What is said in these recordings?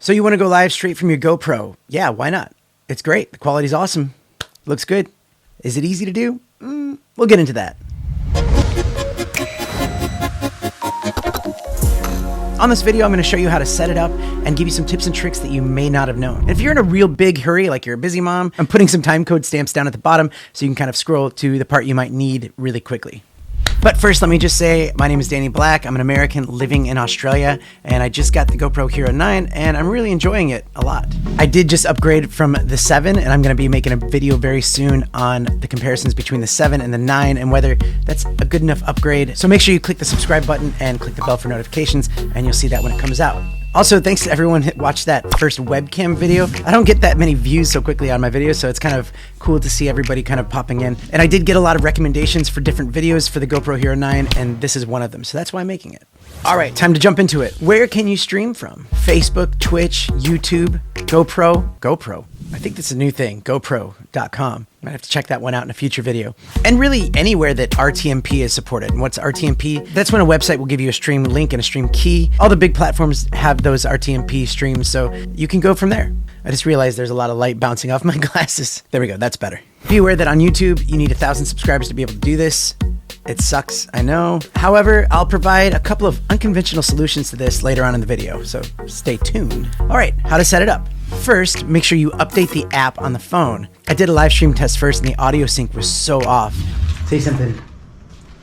So you want to go live straight from your GoPro? Yeah, why not? It's great. The quality's awesome. Looks good. Is it easy to do? We'll get into that. On this video, I'm going to show you how to set it up and give you some tips and tricks that you may not have known. And if you're in a real big hurry, like you're a busy mom, I'm putting some time code stamps down at the bottom so you can kind of scroll to the part you might need really quickly. But first, let me just say, my name is Danny Black. I'm an American living in Australia, and I just got the GoPro Hero 9, and I'm really enjoying it a lot. I did just upgrade from the 7, and I'm going to be making a video very soon on the comparisons between the 7 and the 9 and whether that's a good enough upgrade. So make sure you click the subscribe button and click the bell for notifications, and you'll see that when it comes out. Also, thanks to everyone who watched that first webcam video. I don't get that many views so quickly on my videos, so it's kind of cool to see everybody kind of popping in. And I did get a lot of recommendations for different videos for the GoPro Hero 9, and this is one of them, so that's why I'm making it. All right, time to jump into it. Where can you stream from? Facebook, Twitch, YouTube, GoPro. I think that's a new thing, GoPro.com. Might have to check that one out in a future video. And really anywhere that RTMP is supported. And what's RTMP? That's when a website will give you a stream link and a stream key. All the big platforms have those RTMP streams, so you can go from there. I just realized there's a lot of light bouncing off my glasses. There we go, that's better. Be aware that on YouTube, you need 1,000 subscribers to be able to do this. It sucks, I know. However, I'll provide a couple of unconventional solutions to this later on in the video, so stay tuned. All right, how to set it up. First, make sure you update the app on the phone. I did a live stream test first and the audio sync was so off. Say something.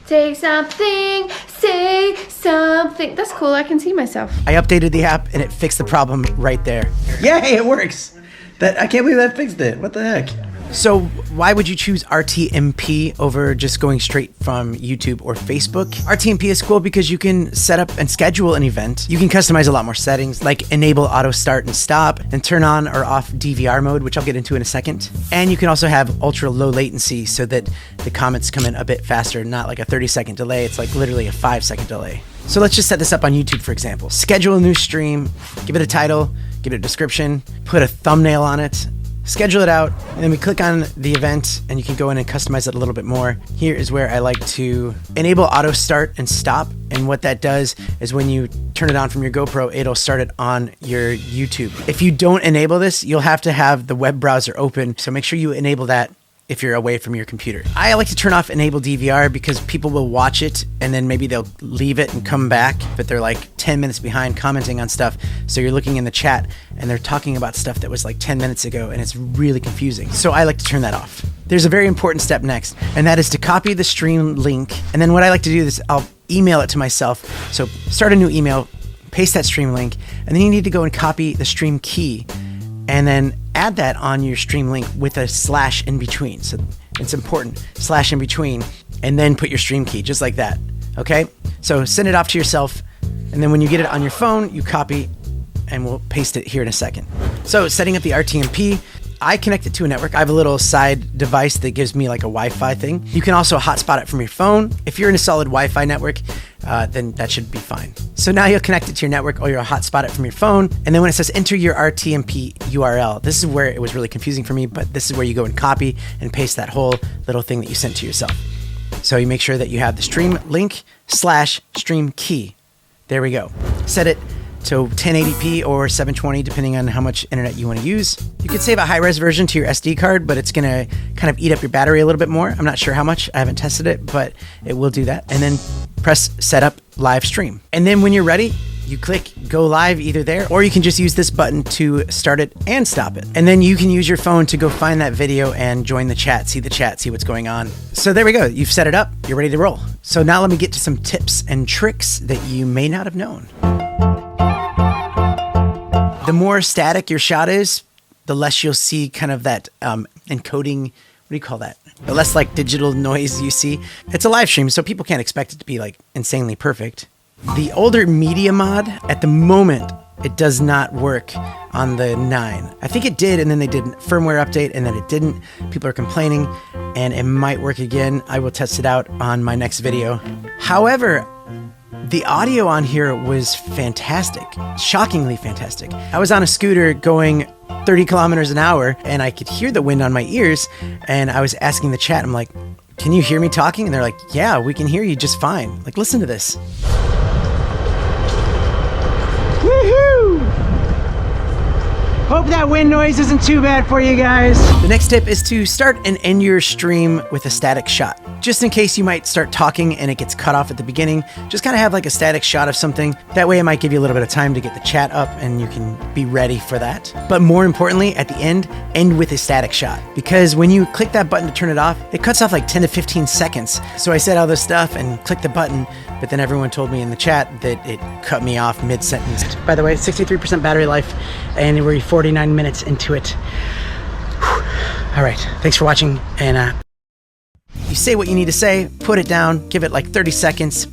Say something, say something. That's cool, I can see myself. I updated the app and it fixed the problem right there. Yay, it works. I can't believe that fixed it. What the heck? So why would you choose RTMP over just going straight from YouTube or Facebook? RTMP is cool because you can set up and schedule an event. You can customize a lot more settings, like enable auto start and stop and turn on or off DVR mode, which I'll get into in a second. And you can also have ultra low latency so that the comments come in a bit faster, not like a 30-second delay. It's like literally a 5-second delay. So let's just set this up on YouTube, for example. Schedule a new stream, give it a title, give it a description, put a thumbnail on it, schedule it out, and then we click on the event and you can go in and customize it a little bit more. Here is where I like to enable auto start and stop. And what that does is when you turn it on from your GoPro, it'll start it on your YouTube. If you don't enable this, you'll have to have the web browser open. So make sure you enable that if you're away from your computer. I like to turn off enable DVR because people will watch it and then maybe they'll leave it and come back, but they're like 10 minutes behind commenting on stuff. So you're looking in the chat and they're talking about stuff that was like 10 minutes ago and it's really confusing. So I like to turn that off. There's a very important step next, and that is to copy the stream link. And then what I like to do is I'll email it to myself. So start a new email, paste that stream link, and then you need to go and copy the stream key and then add that on your stream link with a slash in between. So it's important, slash in between, and then put your stream key just like that. Okay? So send it off to yourself, and then when you get it on your phone, you copy, and we'll paste it here in a second. So setting up the RTMP, I connect it to a network. I have a little side device that gives me like a Wi-Fi thing. You can also hotspot it from your phone. If you're in a solid Wi-Fi network, then that should be fine. So now you'll connect it to your network or you'll hotspot it from your phone. And then when it says enter your RTMP URL, this is where it was really confusing for me, but this is where you go and copy and paste that whole little thing that you sent to yourself. So you make sure that you have the stream link slash stream key. There we go. Set it to 1080p or 720, depending on how much internet you want to use. You could save a high-res version to your SD card, but it's going to kind of eat up your battery a little bit more. I'm not sure how much. I haven't tested it, but it will do that. And then press Setup Live Stream. And then when you're ready, you click Go Live either there, or you can just use this button to start it and stop it. And then you can use your phone to go find that video and join the chat, see what's going on. So there we go. You've set it up. You're ready to roll. So now let me get to some tips and tricks that you may not have known. The more static your shot is, the less you'll see kind of that encoding, what do you call that? The less like digital noise you see. It's a live stream, so people can't expect it to be like insanely perfect. The older media mod, at the moment, it does not work on the 9. I think it did, and then they did a firmware update, and then it didn't. People are complaining, and it might work again. I will test it out on my next video. However, the audio on here was fantastic, shockingly fantastic. I was on a scooter going 30 kilometers an hour and I could hear the wind on my ears, and I was asking the chat, I'm like, can you hear me talking? And they're like, yeah, we can hear you just fine. Like, listen to this. Woohoo! Hope that wind noise isn't too bad for you guys. The next tip is to start and end your stream with a static shot. Just in case you might start talking and it gets cut off at the beginning, just kind of have like a static shot of something. That way it might give you a little bit of time to get the chat up and you can be ready for that. But more importantly, at the end with a static shot. Because when you click that button to turn it off, it cuts off like 10 to 15 seconds. So I said all this stuff and clicked the button, but then everyone told me in the chat that it cut me off mid-sentence. By the way, 63% battery life, and we're 49 minutes into it. Whew. All right, thanks for watching, and you say what you need to say, put it down, give it like 30 seconds,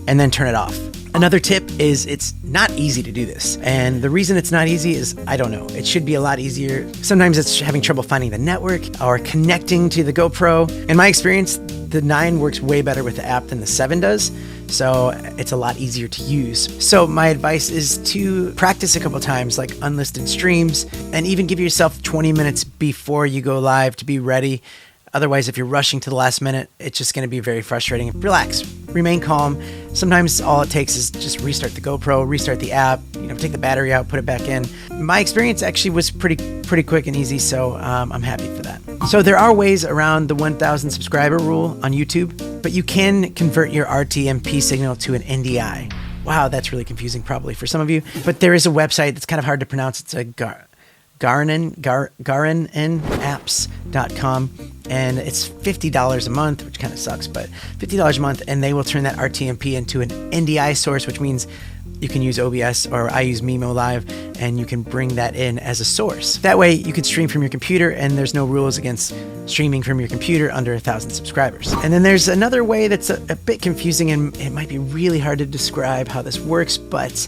and then turn it off. Another tip is it's not easy to do this. And the reason it's not easy is, I don't know, it should be a lot easier. Sometimes it's having trouble finding the network or connecting to the GoPro. In my experience, the 9 works way better with the app than the 7 does. So it's a lot easier to use. So my advice is to practice a couple times, like unlisted streams, and even give yourself 20 minutes before you go live to be ready. Otherwise, if you're rushing to the last minute, it's just going to be very frustrating. Relax, remain calm. Sometimes all it takes is just restart the GoPro, restart the app, take the battery out, put it back in. My experience actually was pretty quick and easy, so I'm happy for that. So there are ways around the 1,000 subscriber rule on YouTube, but you can convert your RTMP signal to an NDI. Wow, that's really confusing probably for some of you, but there is a website that's kind of hard to pronounce. It's a GarenApps.com, and it's $50 a month, which kind of sucks, but $50 a month, and they will turn that RTMP into an NDI source, which means you can use OBS, or I use Mimo Live, and you can bring that in as a source. That way you can stream from your computer, and there's no rules against streaming from your computer under 1,000 subscribers. And then there's another way that's a bit confusing, and it might be really hard to describe how this works, but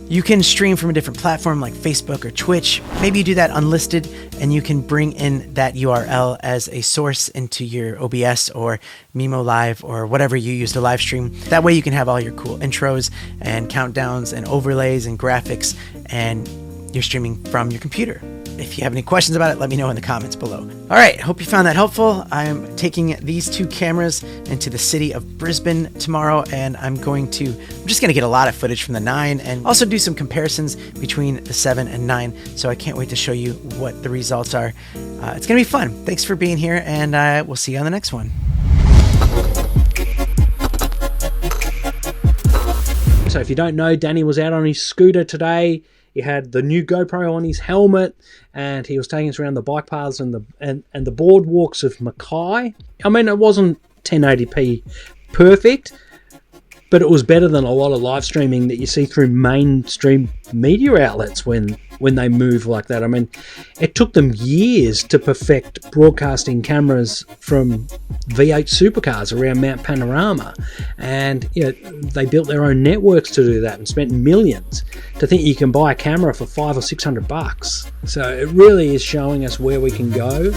you can stream from a different platform like Facebook or Twitch. Maybe you do that unlisted, and you can bring in that URL as a source into your OBS or Mimo Live or whatever you use to live stream. That way you can have all your cool intros and countdowns and overlays and graphics, and you're streaming from your computer. If you have any questions about it, let me know in the comments below. All right, hope you found that helpful. I'm taking these 2 cameras into the city of Brisbane tomorrow, and I'm just going to get a lot of footage from the 9 and also do some comparisons between the 7 and 9. So I can't wait to show you what the results are. It's going to be fun. Thanks for being here, and we'll see you on the next one. So if you don't know, Danny was out on his scooter today. He had the new GoPro on his helmet, and he was taking us around the bike paths and the boardwalks of Mackay. I mean, it wasn't 1080p perfect, but it was better than a lot of live streaming that you see through mainstream media outlets when they move like that. I mean, it took them years to perfect broadcasting cameras from V8 supercars around Mount Panorama, and they built their own networks to do that and spent millions. To think you can buy a camera for $500 or $600, so it really is showing us where we can go.